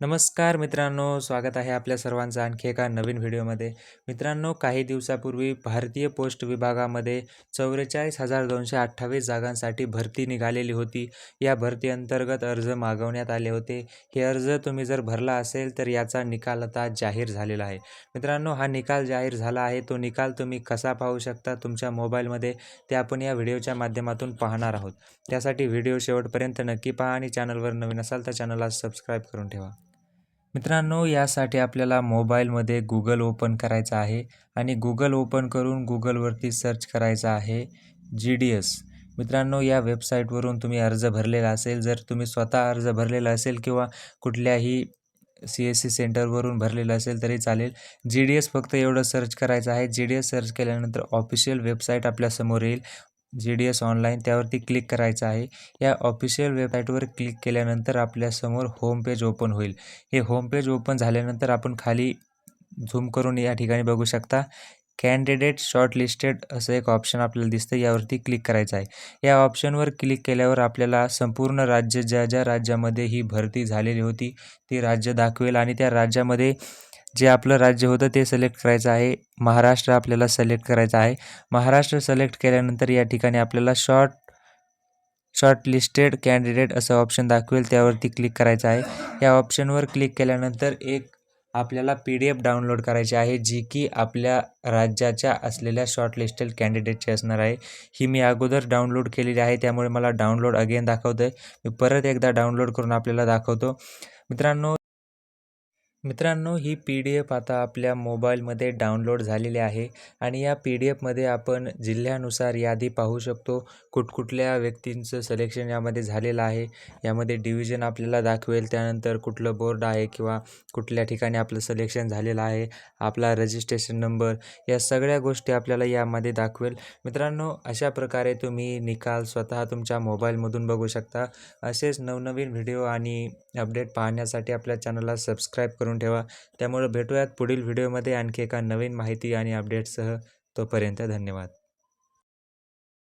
नमस्कार मित्रांनो, स्वागत आहे आपल्या सर्वांचं आणखी एका नवीन व्हिडिओमध्ये. मित्रांनो, काही दिवसापूर्वी भारतीय पोस्ट विभागामध्ये 44,228 जागांसाठी भरती निघालेली होती. या भरती अंतर्गत अर्ज मागवण्यात आले होते. हे अर्ज तुम्ही जर भरला असेल तर याचा निकाल आता जाहीर झालेला आहे. मित्रांनो, हा निकाल जाहीर झाला आहे. तो निकाल तुम्ही कसा पाहू शकता तुमच्या मोबाईलमध्ये, ते आपण या व्हिडिओच्या माध्यमातून पाहणार आहोत. त्यासाठी व्हिडिओ शेवटपर्यंत नक्की पहा आणि चॅनलवर नवीन असाल तर चॅनलला सबस्क्राईब करून ठेवा. मित्रांनो, यासाठी आपल्याला मोबाईलमध्ये Google ओपन करायचं आहे आणि Google ओपन करून Googleवरती सर्च करायचं आहे GDS. मित्रांनो, या वेबसाईटवरून तुम्ही अर्ज भरलेला असेल, जर तुम्ही स्वतः अर्ज भरलेला असेल किंवा कुठल्याही CSC सेंटरवरून भरलेलं असेल तरी चालेल. GDS फक्त एवढं सर्च करायचं आहे. GDS सर्च केल्यानंतर ऑफिशियल वेबसाईट आपल्यासमोर येईल. GDS ऑनलाईन त्यावरती क्लिक करायचं आहे. या ऑफिशियल वेबसाईटवर क्लिक केल्यानंतर आपल्यासमोर होम पेज ओपन होईल. हे होम पेज ओपन झाल्यानंतर आपण खाली झूम करून या ठिकाणी बघू शकता. कॅन्डिडेट शॉर्टलिस्टेड असं एक ऑप्शन आपल्याला दिसतं, यावरती क्लिक करायचं आहे. या ऑप्शनवर क्लिक केल्यावर आपल्याला संपूर्ण राज्य, ज्या राज्यामध्ये ही भरती झालेली होती ती राज्य दाखवेल आणि त्या राज्यामध्ये जे आपलं राज्य होतं ते सिलेक्ट करायचं आहे. महाराष्ट्र आपल्याला सिलेक्ट करायचं आहे. महाराष्ट्र सिलेक्ट केल्यानंतर या ठिकाणी आपल्याला शॉर्टलिस्टेड कॅन्डिडेट असं ऑप्शन दाखवेल, त्यावरती क्लिक करायचं आहे. या ऑप्शनवर क्लिक केल्यानंतर आपल्याला PDF डाउनलोड करायची आहे, जी की आपल्या राज्याच्या असलेल्या शॉर्टलिस्टेड कॅन्डिडेटची असणार आहे. ही मी अगोदर डाउनलोड केलेली आहे, त्यामुळे मला डाउनलोड अगेन दाखवतं आहे. मी परत एकदा डाउनलोड करून आपल्याला दाखवतो. मित्रांनो, ही PDF आता आपल्या मोबाईलमध्ये डाउनलोड झालेली आहे आणि या PDFमध्ये आपण जिल्ह्यानुसार यादी पाहू शकतो. कुठकुठल्या व्यक्तींचं सिलेक्शन यामध्ये झालेलं आहे. यामध्ये डिव्हिजन आपल्याला दाखवेल, त्यानंतर कुठलं बोर्ड आहे किंवा कुठल्या ठिकाणी आपलं सिलेक्शन झालेलं आहे, आपला रजिस्ट्रेशन नंबर, या सगळ्या गोष्टी आपल्याला यामध्ये दाखवेल. मित्रांनो, अशा प्रकारे तुम्ही निकाल स्वतः तुमच्या मोबाईलमधून बघू शकता. असेच नवनवीन व्हिडिओ आणि अपडेट पाहण्यासाठी आपल्या चॅनलला सबस्क्राईब करून ठेवा. त्यामुळे भेटूयात पुढील व्हिडिओमध्ये आणखी एका नवीन माहिती आणि अपडेटसह. तोपर्यंत धन्यवाद.